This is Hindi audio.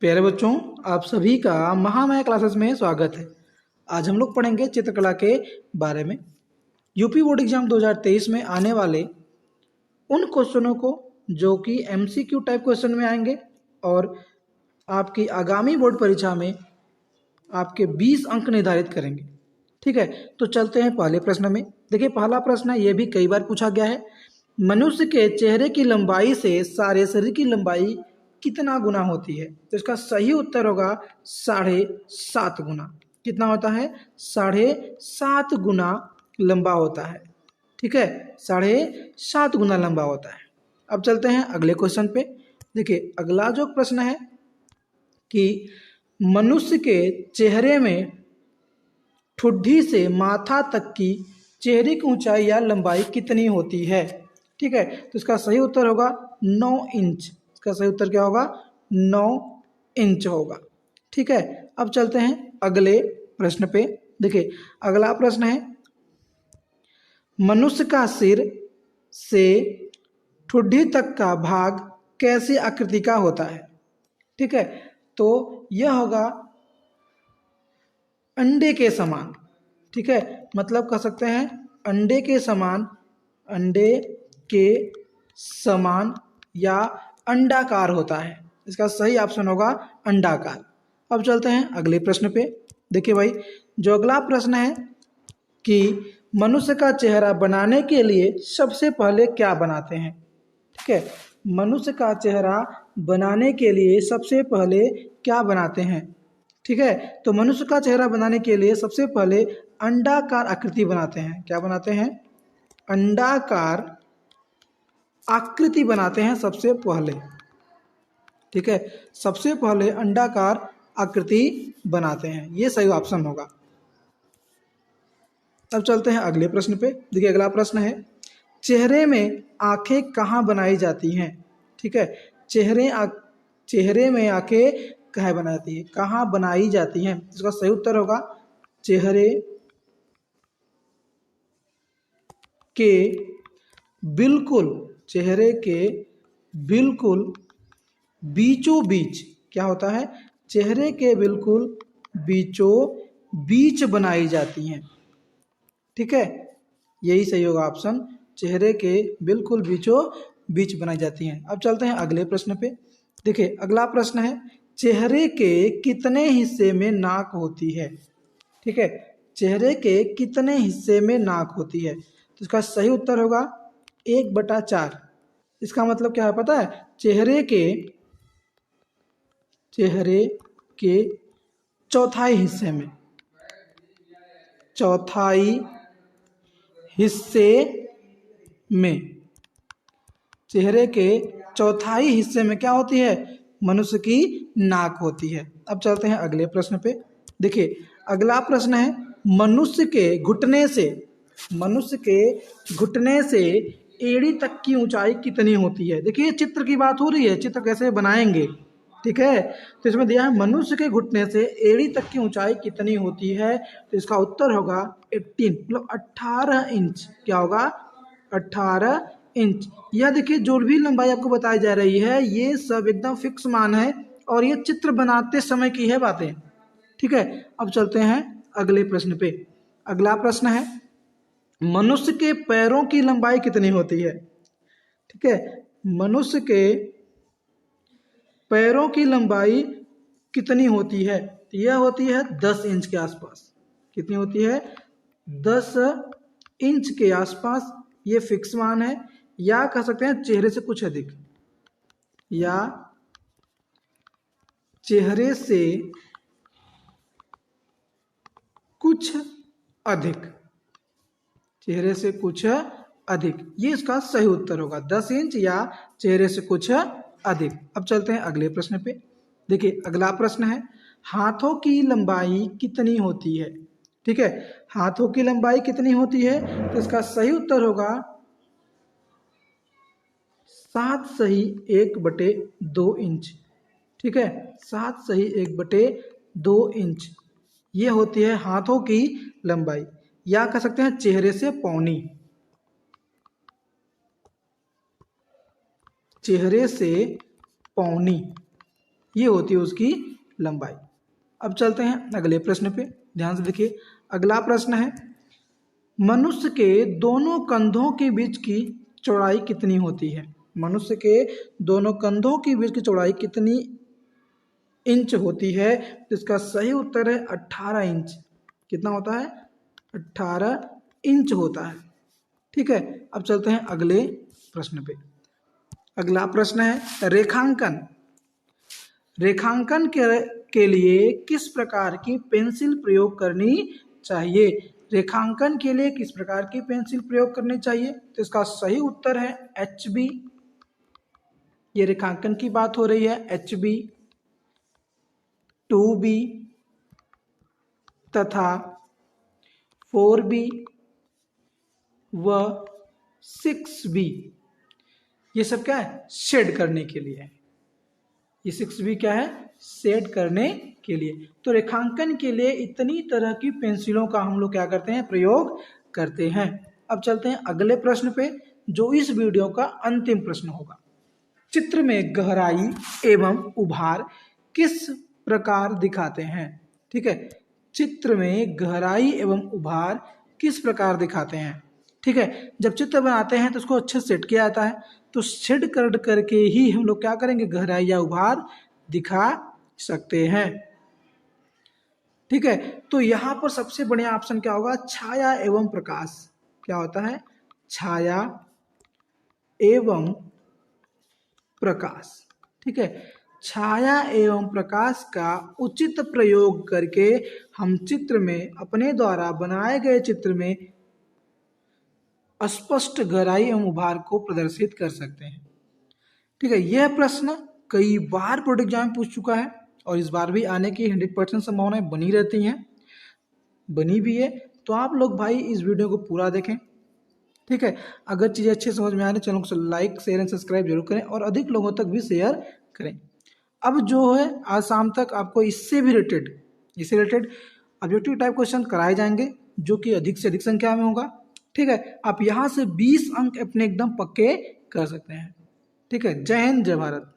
प्यारे बच्चों, आप सभी का महामाया क्लासेस में स्वागत है। आज हम लोग पढ़ेंगे चित्रकला के बारे में। यूपी बोर्ड एग्जाम 2023 में आने वाले उन क्वेश्चनों को जो कि एमसीक्यू टाइप क्वेश्चन में आएंगे और आपकी आगामी बोर्ड परीक्षा में आपके 20 अंक निर्धारित करेंगे। ठीक है, तो चलते हैं पहले प्रश्न में। देखिए, पहला प्रश्न है, ये भी कई बार पूछा गया है। मनुष्य के चेहरे की लंबाई से सारे शरीर की लंबाई कितना गुना होती है? तो इसका सही उत्तर होगा 7.5 गुना। कितना होता है? 7.5 गुना लंबा होता है। ठीक है, 7.5 गुना लंबा होता है। अब चलते हैं अगले क्वेश्चन पे। देखिए, अगला जो प्रश्न है कि मनुष्य के चेहरे में ठुड्डी से माथा तक की चेहरे की ऊंचाई या लंबाई कितनी होती है? ठीक है, तो इसका सही उत्तर होगा 9 इंच। इसका सही उत्तर क्या होगा? 9 इंच होगा। ठीक है, अब चलते हैं अगले प्रश्न पे। देखिए, अगला प्रश्न है, मनुष्य का सिर से ठुड्डी तक का भाग कैसी आकृति का होता है? ठीक है, तो यह होगा अंडे के समान। ठीक है, मतलब कह सकते हैं अंडे के समान, अंडे के समान या अंडाकार होता है। इसका सही ऑप्शन होगा अंडाकार। अब चलते हैं अगले प्रश्न पे। देखिए भाई, जो अगला प्रश्न है कि मनुष्य का चेहरा बनाने के लिए सबसे पहले क्या बनाते हैं? ठीक है, मनुष्य का चेहरा बनाने के लिए सबसे पहले क्या बनाते हैं? ठीक है, तो मनुष्य का चेहरा बनाने के लिए सबसे पहले अंडाकार आकृति बनाते हैं। क्या बनाते हैं? अंडाकार आकृति बनाते हैं सबसे पहले। ठीक है, सबसे पहले अंडाकार आकृति बनाते हैं, ये सही ऑप्शन होगा। अब चलते हैं अगले प्रश्न पे। देखिए, अगला प्रश्न है, चेहरे में आंखें कहाँ बनाई जाती हैं? ठीक है, चेहरे में आंखें कहाँ बनाई जाती है, कहाँ बनाई जाती हैं? इसका सही उत्तर होगा चेहरे के बिल्कुल बीचों बीच। क्या होता है? चेहरे के बिल्कुल बीचों बीच बनाई जाती हैं। ठीक है, यही सही होगा ऑप्शन, चेहरे के बिल्कुल बीचों बीच बनाई जाती हैं। अब चलते हैं अगले प्रश्न पे। देखिए, अगला प्रश्न है, चेहरे के कितने हिस्से में नाक होती है? ठीक है, चेहरे के कितने हिस्से में नाक होती है? तो इसका सही उत्तर होगा 1/4। इसका मतलब क्या है पता है? चेहरे के चौथाई हिस्से में, चौथाई हिस्से में, चेहरे के चौथाई हिस्से में क्या होती है? मनुष्य की नाक होती है। अब चलते हैं अगले प्रश्न पे। देखिए, अगला प्रश्न है, मनुष्य के घुटने से एड़ी तक की ऊंचाई कितनी होती है? देखिए, चित्र की बात हो रही है, चित्र कैसे बनाएंगे। ठीक है, तो इसमें दिया है मनुष्य के घुटने से एड़ी तक की ऊंचाई कितनी होती है? तो इसका उत्तर होगा 18, मतलब 18 इंच। क्या होगा? 18 इंच। यह देखिए, जो भी लंबाई आपको बताई जा रही है, ये सब एकदम फिक्स मान है और ये चित्र बनाते समय की है बातें। ठीक है, अब चलते हैं अगले प्रश्न पे। अगला प्रश्न है, मनुष्य के पैरों की लंबाई कितनी होती है? ठीक है, मनुष्य के पैरों की लंबाई कितनी होती है? तो यह होती है 10 इंच के आसपास। कितनी होती है? 10 इंच के आसपास। ये फिक्स मान है, या कह सकते हैं चेहरे से कुछ अधिक, या चेहरे से कुछ अधिक, चेहरे से कुछ अधिक, ये इसका सही उत्तर होगा 10 इंच या चेहरे से कुछ अधिक। अब चलते हैं अगले प्रश्न पे। देखिए, अगला प्रश्न है, हाथों की लंबाई कितनी होती है? ठीक है, हाथों की लंबाई कितनी होती है? तो इसका सही उत्तर होगा 7/1/2 इंच। ठीक है, 7/1/2 इंच ये होती है हाथों की लंबाई, या कह सकते हैं चेहरे से पौनी, चेहरे से पौनी। ये होती है उसकी लंबाई। अब चलते हैं अगले प्रश्न पे, ध्यान से देखिए। अगला प्रश्न है, मनुष्य के दोनों कंधों के बीच की चौड़ाई कितनी होती है? मनुष्य के दोनों कंधों के बीच की चौड़ाई कितनी इंच होती है? तो इसका सही उत्तर है 18 इंच। कितना होता है? 18 इंच होता है। ठीक है, अब चलते हैं अगले प्रश्न पे। अगला प्रश्न है, रेखांकन। रेखांकन के लिए किस प्रकार की पेंसिल प्रयोग करनी चाहिए? रेखांकन के लिए किस प्रकार की पेंसिल प्रयोग करनी चाहिए? तो इसका सही उत्तर है HB। ये रेखांकन की बात हो रही है। HB, 2B तथा 4B व 6B, ये सब क्या है? शेड करने के लिए है। ये 6B क्या है? शेड करने के लिए। तो रेखांकन के लिए इतनी तरह की पेंसिलों का हम लोग क्या करते हैं? प्रयोग करते हैं। अब चलते हैं अगले प्रश्न पे, जो इस वीडियो का अंतिम प्रश्न होगा। चित्र में गहराई एवं उभार किस प्रकार दिखाते हैं? ठीक है, चित्र में गहराई एवं उभार किस प्रकार दिखाते हैं? ठीक है, जब चित्र बनाते हैं तो उसको अच्छे से सेट किया जाता है, तो सेट करके ही हम लोग क्या करेंगे? गहराई या उभार दिखा सकते हैं। ठीक है, तो यहाँ पर सबसे बढ़िया ऑप्शन क्या होगा? छाया एवं प्रकाश। क्या होता है? छाया एवं प्रकाश। ठीक है, छाया एवं प्रकाश का उचित प्रयोग करके हम चित्र में, अपने द्वारा बनाए गए चित्र में स्पष्ट गहराई एवं उभार को प्रदर्शित कर सकते हैं। ठीक है, यह प्रश्न कई बार बोर्ड एग्जाम में पूछ चुका है और इस बार भी आने की 100% संभावनाएं बनी रहती हैं, बनी भी है। तो आप लोग भाई इस वीडियो को पूरा देखें। ठीक है, अगर चीज़ें अच्छे समझ में आ रही चैनल को लाइक शेयर एंड सब्सक्राइब जरूर करें और अधिक लोगों तक भी शेयर करें। अब जो है आज शाम तक आपको इससे रिलेटेड ऑब्जेक्टिव टाइप क्वेश्चन कराए जाएंगे, जो कि अधिक से अधिक संख्या में होगा। ठीक है, आप यहाँ से 20 अंक अपने एकदम पक्के कर सकते हैं। ठीक है, जय हिंद, जय भारत।